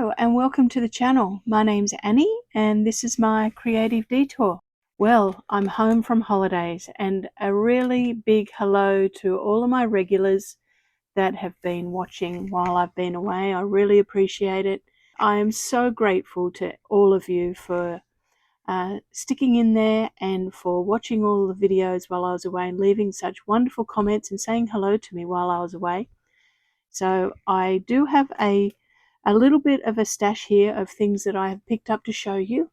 Hello and welcome to the channel. My name's Annie and this is my creative detour. Well, I'm home from holidays and a really big hello to all of my regulars that have been watching while I've been away. I really appreciate it. I am so grateful to all of you for sticking in there and for watching all the videos while I was away and leaving such wonderful comments and saying hello to me while I was away. So I do have a little bit of a stash here of things that I have picked up to show you.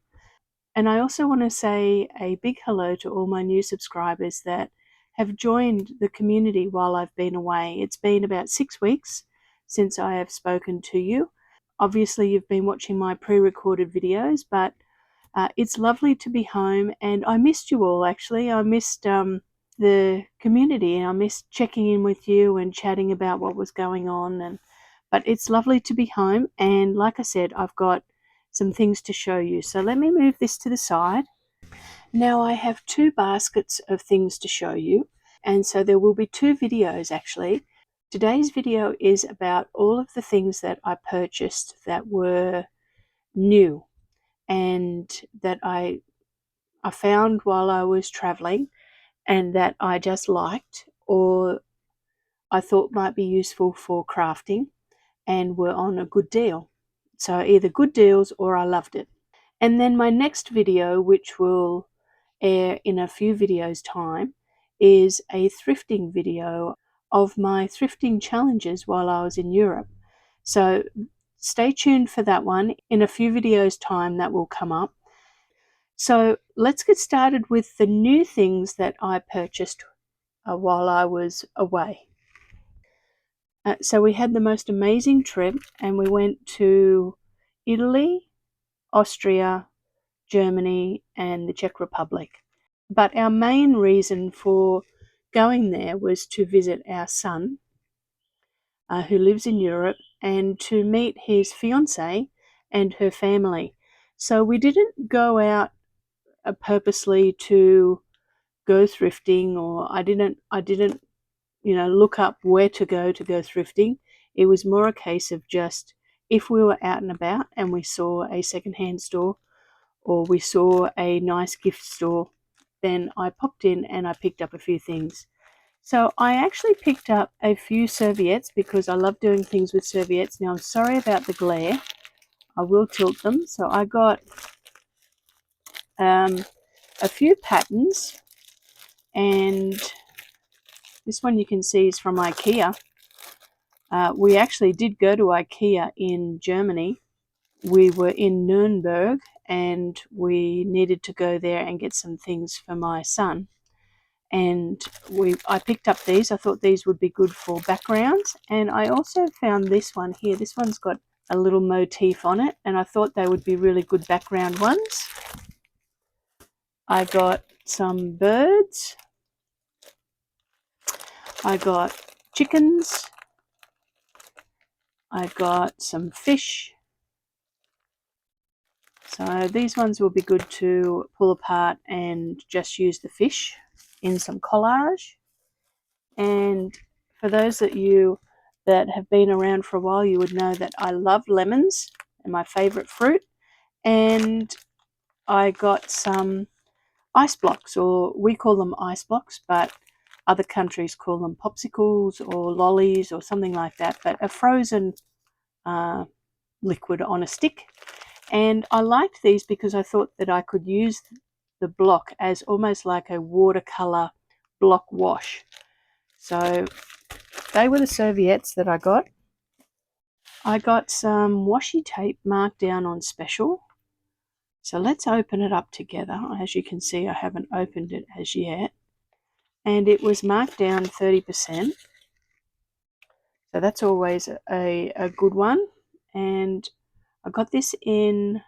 And I also want to say a big hello to all my new subscribers that have joined the community while I've been away. It's been about 6 weeks since I have spoken to you. Obviously, you've been watching my pre-recorded videos, but it's lovely to be home, and I missed you all actually. I missed the community, and I missed checking in with you and chatting about what was going on. But it's lovely to be home, and like I said, I've got some things to show you. So let me move this to the side. Now I have 2 baskets of things to show you, and so there will be 2 videos actually. Today's video is about all of the things that I purchased that were new and that I found while I was traveling and that I just liked or I thought might be useful for crafting and were on a good deal. So either good deals or I loved it. And then my next video, which will air in a few videos time, is a thrifting video of my thrifting challenges while I was in Europe. So stay tuned for that one. In a few videos time that will come up. So let's get started with the new things that I purchased while I was away. So we had the most amazing trip, and we went to Italy, Austria, Germany, and the Czech Republic. But our main reason for going there was to visit our son, who lives in Europe, and to meet his fiancée and her family. So we didn't go out purposely to go thrifting, or I didn't look up where to go thrifting. It was more a case of just if we were out and about and we saw a secondhand store or we saw a nice gift store, then I popped in and I picked up a few things. So I actually picked up a few serviettes because I love doing things with serviettes. Now I'm sorry about the glare. I will tilt them. So I got a few patterns, and this one you can see is from IKEA. We actually did go to IKEA in Germany. We were in Nuremberg and we needed to go there and get some things for my son. And I picked up these. I thought these would be good for backgrounds. And I also found this one here. This one's got a little motif on it, and I thought they would be really good background ones. I got some birds. I got chickens. I got some fish. So these ones will be good to pull apart and just use the fish in some collage. And for those of you that have been around for a while, you would know that I love lemons and my favorite fruit. And I got some ice blocks, or we call them ice blocks, but other countries call them popsicles or lollies or something like that, but a frozen liquid on a stick. And I liked these because I thought that I could use the block as almost like a watercolor block wash. So they were the serviettes that I got. I got some washi tape marked down on special. So let's open it up together. As you can see, I haven't opened it as yet. And it was marked down 30%. So that's always a good one. And I got this in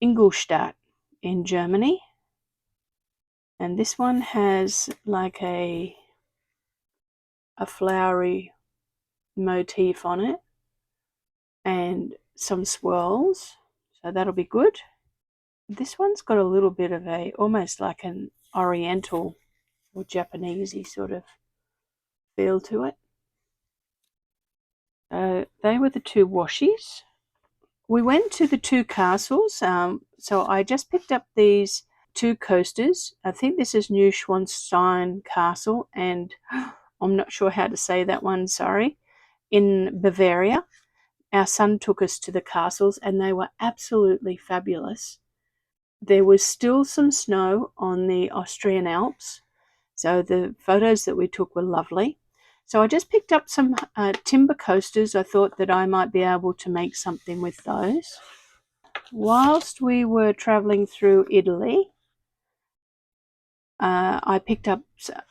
Ingolstadt in Germany. And this one has like a flowery motif on it and some swirls, so that'll be good. This one's got a little bit of a almost like an oriental or Japanesey sort of feel to it. they were the two washies. We went to the two castles, so I just picked up these two coasters. I think this is Neuschwanstein Castle, and I'm not sure how to say that one, sorry, in Bavaria. Our son took us to the castles, and they were absolutely fabulous. There was still some snow on the Austrian Alps, so the photos that we took were lovely. So I just picked up some timber coasters. I thought that I might be able to make something with those. Whilst we were traveling through Italy, I picked up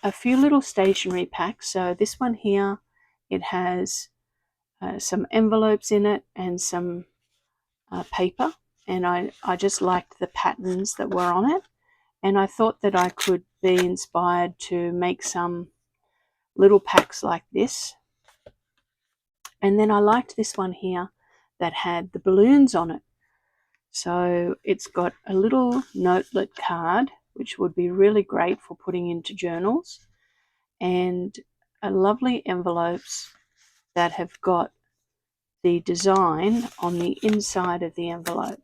a few little stationery packs. So this one here, it has some envelopes in it and some paper, and I just liked the patterns that were on it, and I thought that I could be inspired to make some little packs like this. And then I liked this one here that had the balloons on it. So it's got a little notelet card, which would be really great for putting into journals, and lovely envelopes that have got the design on the inside of the envelope.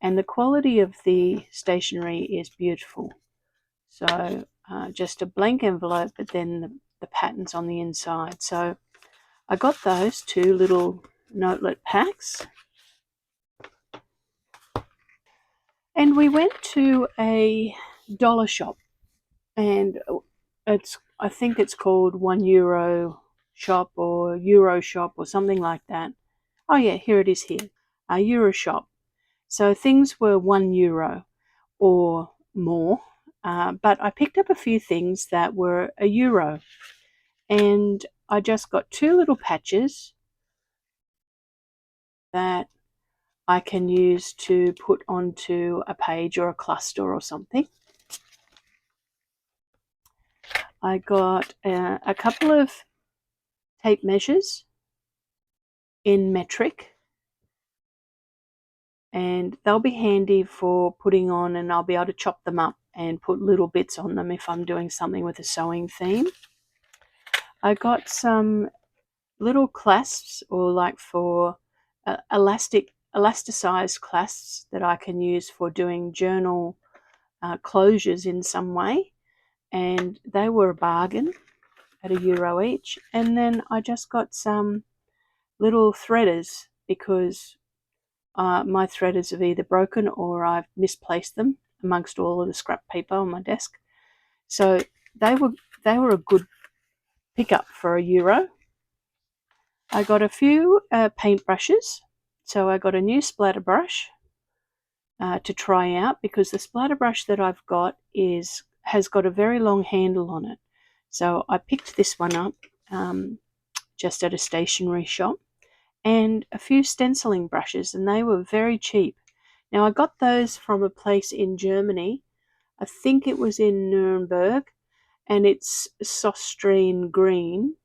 And the quality of the stationery is beautiful. So just a blank envelope, but then the patterns on the inside. So I got those two little notelet packs. And we went to a dollar shop, and I think it's called €1 shop or Euro shop or something like that. Oh yeah, here it is here, a Euro shop. So things were €1 or more, but I picked up a few things that were €1, and I just got two little patches that I can use to put onto a page or a cluster or something. I got a couple of tape measures in metric, and they'll be handy for putting on, and I'll be able to chop them up and put little bits on them if I'm doing something with a sewing theme. I got some little clasps, or like for elasticized clasps that I can use for doing journal closures in some way, and they were a bargain at €1 each. And then I just got some little threaders because my threaders have either broken or I've misplaced them amongst all of the scrap paper on my desk. So they were a good pickup for €1. I got a few paint brushes. So I got a new splatter brush to try out, because the splatter brush that I've got has got a very long handle on it. So I picked this one up just at a stationery shop, and a few stenciling brushes, and they were very cheap. Now I got those from a place in Germany. I think it was in Nuremberg, and it's Sostrine Green.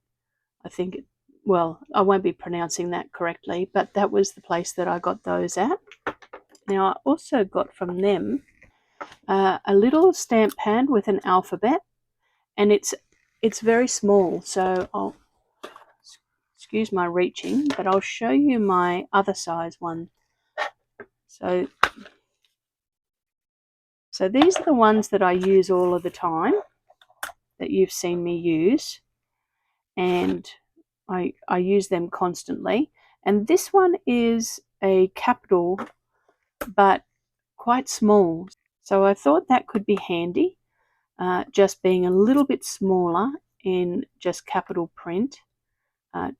I think well, I won't be pronouncing that correctly, but that was the place that I got those at. Now I also got from them a little stamp pad with an alphabet, and it's very small, so I'll excuse my reaching, but I'll show you my other size one. So these are the ones that I use all of the time, that you've seen me use, and I use them constantly. And this one is a capital, but quite small. So I thought that could be handy, just being a little bit smaller in just capital print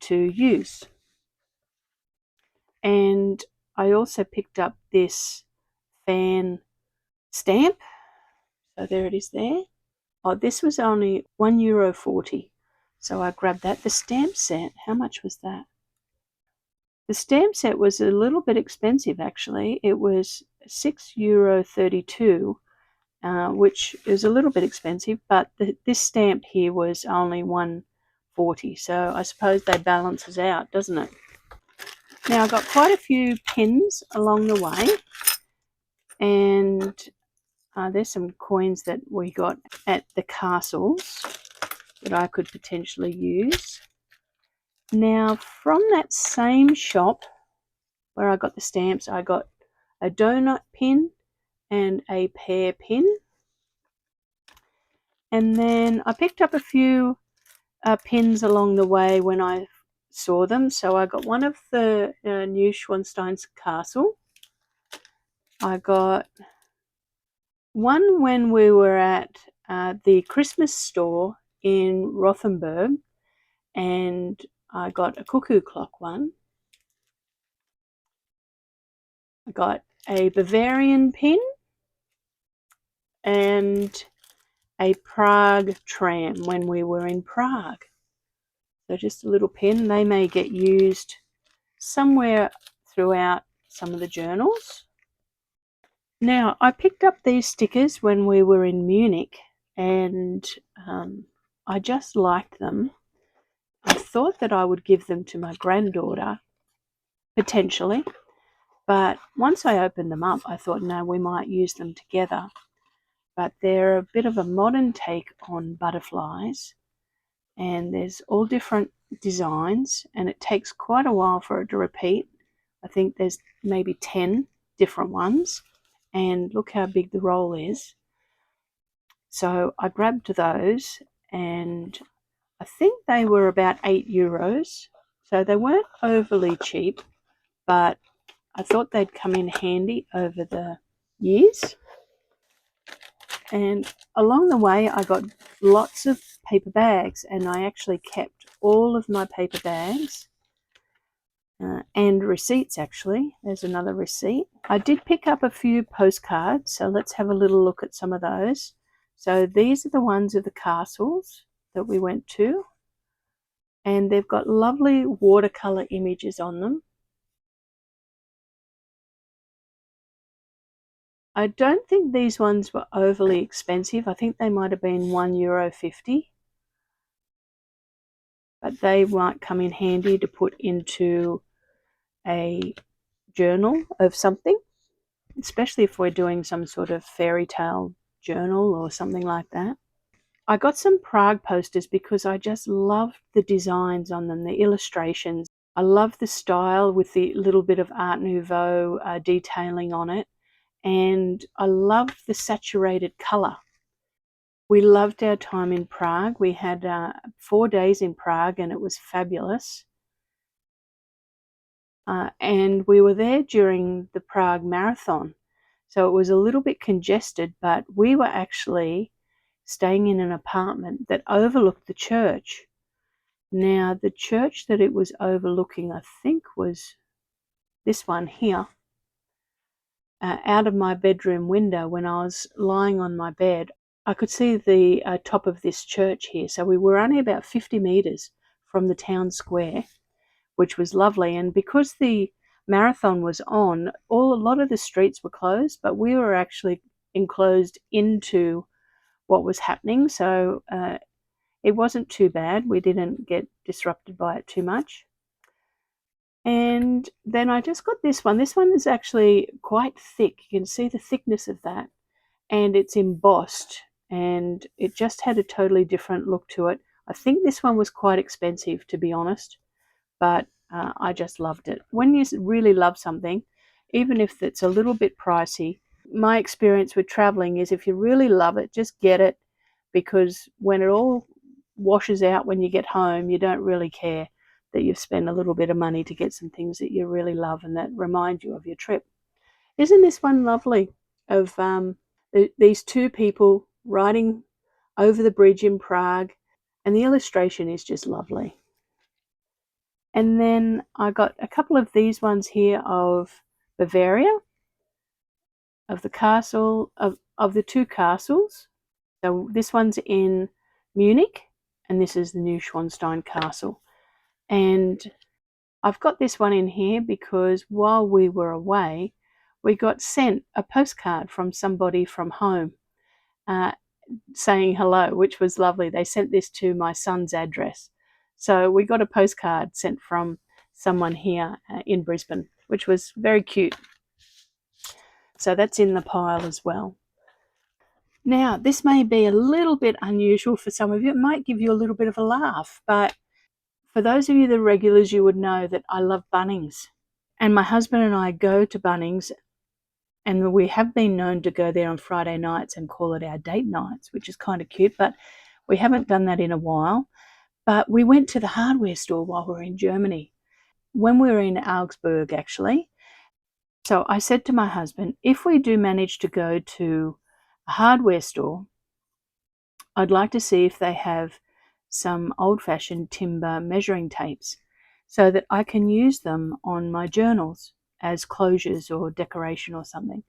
to use. And I also picked up this fan stamp. So there it is there. Oh, this was only €1.40. So I grabbed that. The stamp set, how much was that? The stamp set was a little bit expensive, actually. It was €6.32, which is a little bit expensive, but this stamp here was only €1.40. So I suppose that balances out, doesn't it? Now I got quite a few pins along the way, and there's some coins that we got at the castles that I could potentially use. Now, from that same shop where I got the stamps, I got a donut pin and a pear pin. And then I picked up a few pins along the way when I saw them. So I got one of the Neuschwanstein's castle. I got one when we were at the Christmas store in Rothenburg, and I got a cuckoo clock one. I got a Bavarian pin and a Prague tram when we were in Prague. So just a little pin. They may get used somewhere throughout some of the journals. Now, I picked up these stickers when we were in Munich, and I just liked them. I thought that I would give them to my granddaughter, potentially, but once I opened them up, I thought, no, we might use them together. But they're a bit of a modern take on butterflies, and there's all different designs, and it takes quite a while for it to repeat. I think there's maybe 10 different ones, and look how big the roll is. So I grabbed those, and I think they were about €8. So they weren't overly cheap, but I thought they'd come in handy over the years. And along the way, I got lots of paper bags, and I actually kept all of my paper bags and receipts, actually. There's another receipt. I did pick up a few postcards, so let's have a little look at some of those. So these are the ones of the castles that we went to, and they've got lovely watercolor images on them. I don't think these ones were overly expensive. I think they might have been €1.50, but they might come in handy to put into a journal of something, especially if we're doing some sort of fairy tale journal or something like that. I got some Prague posters because I just loved the designs on them, the illustrations. I love the style with the little bit of Art Nouveau detailing on it, and I love the saturated colour. We loved our time in Prague. We had 4 days in Prague, and it was fabulous. And we were there during the Prague Marathon. So it was a little bit congested, but we were actually staying in an apartment that overlooked the church. Now, the church that it was overlooking, I think, was this one here. Out of my bedroom window, when I was lying on my bed, I could see the top of this church here. So we were only about 50 metres from the town square, which was lovely. And because the marathon was on, a lot of the streets were closed, but we were actually enclosed into what was happening. So it wasn't too bad. We didn't get disrupted by it too much. And then I just got this one. This one is actually quite thick. You can see the thickness of that. And it's embossed, and it just had a totally different look to it. I think this one was quite expensive, to be honest, but I just loved it. When you really love something, even if it's a little bit pricey, my experience with traveling is if you really love it, just get it, because when it all washes out when you get home, you don't really care that you've spent a little bit of money to get some things that you really love and that remind you of your trip. Isn't this one lovely, of these two people riding over the bridge in Prague, and the illustration is just lovely. And then I got a couple of these ones here of Bavaria, of the castle, of the two castles. So this one's in Munich, and this is the Neuschwanstein Castle. And I've got this one in here because while we were away, we got sent a postcard from somebody from home saying hello, which was lovely. They sent this to my son's address. So we got a postcard sent from someone here in Brisbane, which was very cute. So that's in the pile as well. Now, this may be a little bit unusual for some of you. It might give you a little bit of a laugh, but For those of you that are regulars, you would know that I love Bunnings. And my husband and I go to Bunnings, and we have been known to go there on Friday nights and call it our date nights, which is kind of cute, but we haven't done that in a while. But we went to the hardware store while we were in Germany, when we were in Augsburg, actually. So I said to my husband, if we do manage to go to a hardware store, I'd like to see if they have some old-fashioned timber measuring tapes so that I can use them on my journals as closures or decoration or something.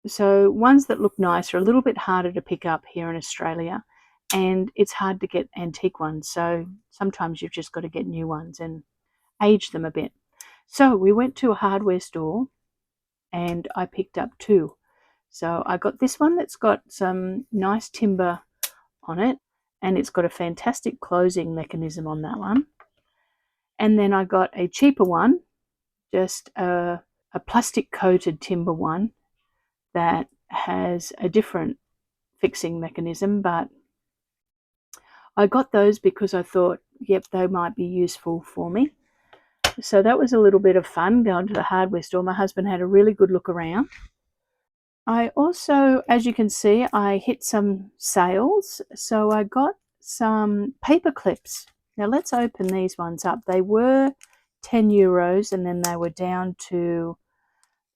So ones that look nice are a little bit harder to pick up here in Australia, and it's hard to get antique ones. So sometimes you've just got to get new ones and age them a bit. So we went to a hardware store and I picked up two. So I got this one that's got some nice timber on it, and it's got a fantastic closing mechanism on that one. And then I got a cheaper one, just a plastic coated timber one that has a different fixing mechanism, but I got those because I thought, yep, they might be useful for me. So that was a little bit of fun going to the hardware store. My husband had a really good look around. I also, as you can see, I hit some sales. So I got some paper clips. Now let's open these ones up. They were €10 and then they were down to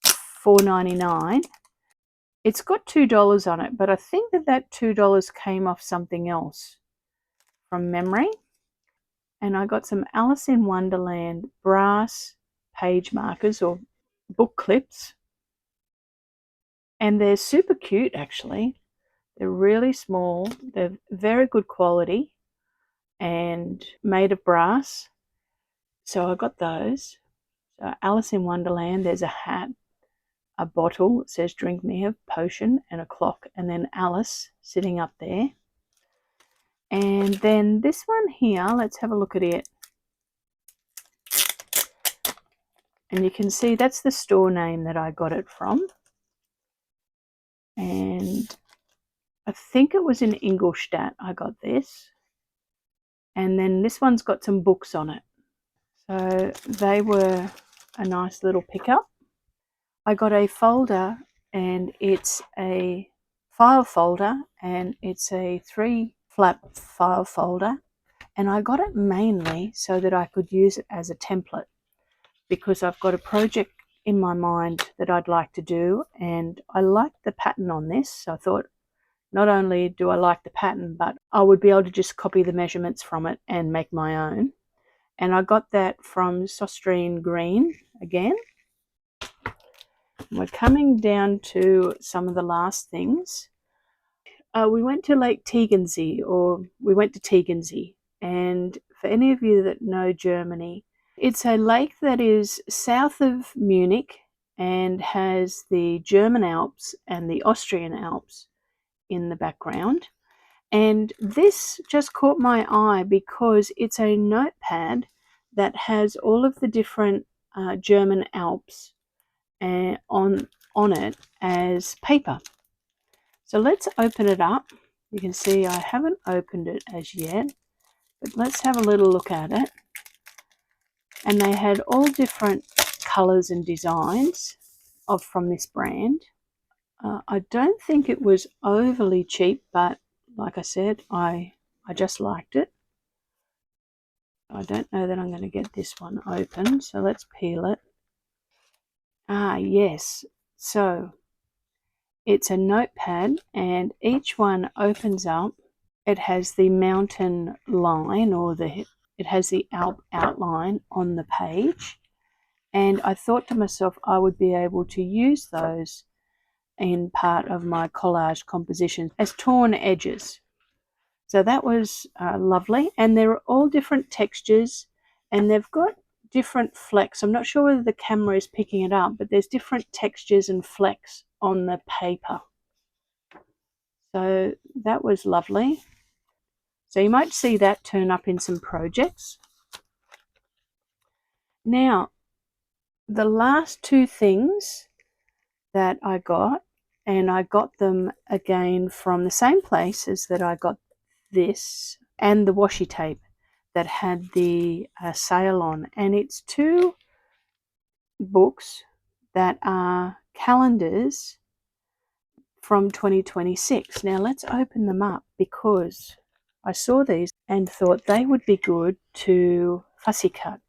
$4.99. It's got $2 on it, but I think that $2 came off something else from memory. And I got some Alice in Wonderland brass page markers or book clips. And they're super cute, actually. They're really small. They're very good quality and made of brass. So I got those. So Alice in Wonderland, there's a hat, a bottle that says drink me a potion, and a clock, and then Alice sitting up there. And then this one here, let's have a look at it. And you can see that's the store name that I got it from. And I think it was in Ingolstadt I got this. And then this one's got some books on it. So they were a nice little pickup. I got a folder, and it's a file folder, and it's a 3-flap file folder. And I got it mainly so that I could use it as a template, because I've got a project in my mind that I'd like to do, and I like the pattern on this. So I thought, not only do I like the pattern, but I would be able to just copy the measurements from it and make my own. And I got that from Sostrine Green again. We're coming down to some of the last things. We went to Lake Tegernsee, or we went to Tegernsee. And for any of you that know Germany, it's a lake that is south of Munich and has the German Alps and the Austrian Alps in the background. And this just caught my eye because it's a notepad that has all of the different German Alps on it as paper. So let's open it up. You can see I haven't opened it as yet, but let's have a little look at it. And they had all different colors and designs from this brand. I don't think it was overly cheap, but like I said, I just liked it. I don't know that I'm going to get this one open, so let's peel it. Ah, yes. So it's a notepad, and each one opens up. It has the mountain line, or it has the Alp outline on the page. And I thought to myself I would be able to use those in part of my collage composition as torn edges. So that was lovely. And they're all different textures, and they've got different flecks. I'm not sure whether the camera is picking it up, but there's different textures and flecks on the paper. So that was lovely. So you might see that turn up in some projects. Now, the last two things that I got, and I got them again from the same places that I got this and the washi tape. that had the sale on, and it's 2 books that are calendars from 2026. Now let's open them up, because I saw these and thought they would be good to fussy cut.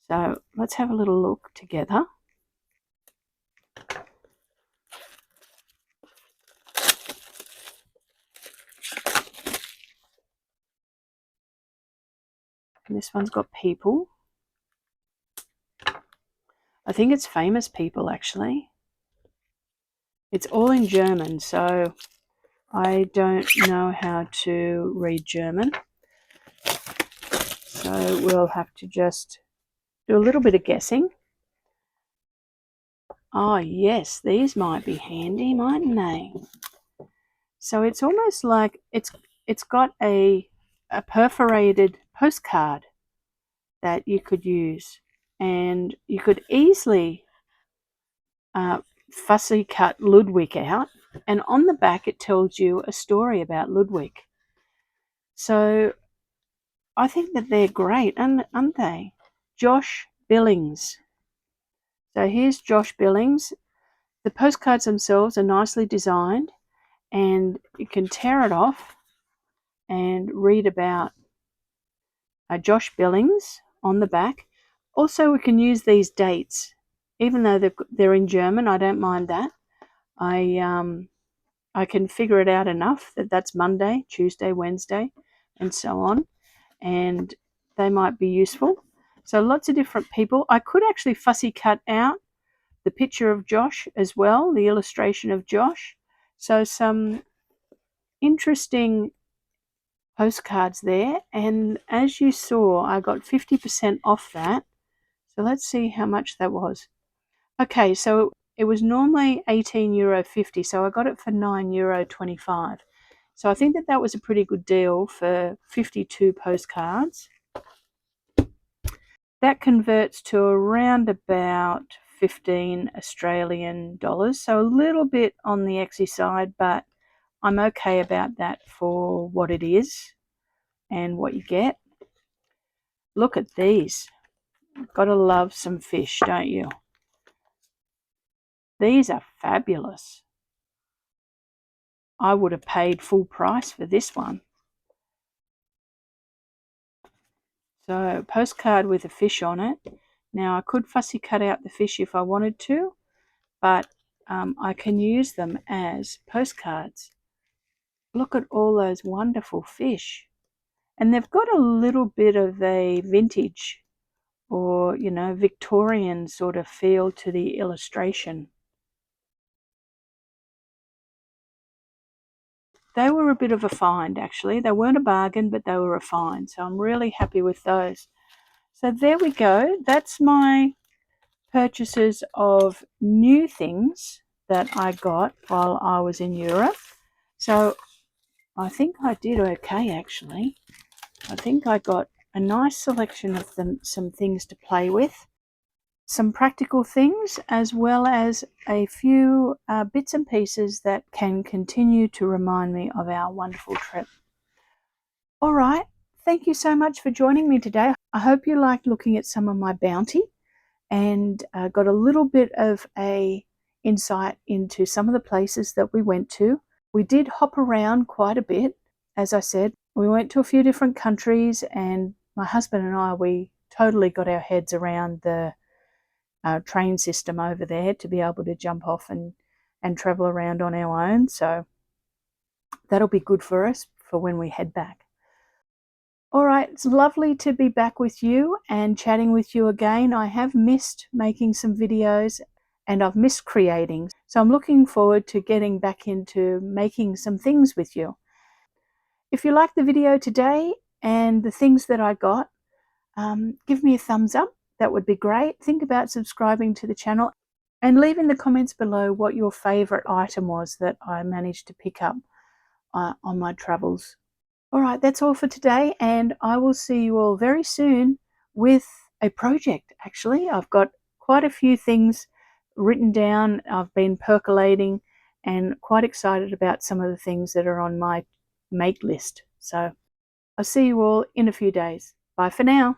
So let's have a little look together. And this one's got people. I think it's famous people, actually. It's all in German, so I don't know how to read German. So we'll have to just do a little bit of guessing. Oh yes, these might be handy, mightn't they? So it's almost like it's got a perforated postcard that you could use, and you could easily fussy cut Ludwig out, and on the back it tells you a story about Ludwig. So I think that they're great, aren't they? Josh Billings. So here's Josh Billings. The postcards themselves are nicely designed, and you can tear it off and read about Josh Billings on the back. Also, we can use these dates. Even though they're in German, I don't mind that. I can figure it out enough that that's Monday, Tuesday, Wednesday, and so on. And they might be useful. So lots of different people. I could actually fussy cut out the picture of Josh as well, the illustration of Josh. So some interesting postcards there. And as you saw, I got 50% off that. So let's see how much that was. Okay, so it was normally €18.50, so I got it for €9.25. So I think that was a pretty good deal for 52 postcards. That converts to around about 15 Australian dollars, so a little bit on the exy side, but I'm okay about that for what it is and what you get. Look at these. Gotta love some fish, don't you? These are fabulous. I would have paid full price for this one. So postcard with a fish on it. Now I could fussy cut out the fish if I wanted to, but I can use them as postcards. Look at all those wonderful fish. And they've got a little bit of a vintage or, Victorian sort of feel to the illustration. They were a bit of a find, actually. They weren't a bargain, but they were a find. So I'm really happy with those. So there we go. That's my purchases of new things that I got while I was in Europe. So I think I did okay, actually. I think I got a nice selection of some things to play with, some practical things, as well as a few bits and pieces that can continue to remind me of our wonderful trip. All right, thank you so much for joining me today. I hope you liked looking at some of my bounty and got a little bit of a insight into some of the places that we went to. We did hop around quite a bit. As I said, we went to a few different countries, and my husband and I, we totally got our heads around the train system over there to be able to jump off and travel around on our own. So that'll be good for us for when we head back. All right, it's lovely to be back with you and chatting with you again. I have missed making some videos and I've missed creating. So I'm looking forward to getting back into making some things with you. If you liked the video today and the things that I got, give me a thumbs up. That would be great. Think about subscribing to the channel and leave in the comments below what your favorite item was that I managed to pick up on my travels. All right, that's all for today, and I will see you all very soon with a project. Actually, I've got quite a few things written down. I've been percolating and quite excited about some of the things that are on my make list. So I'll see you all in a few days. Bye for now.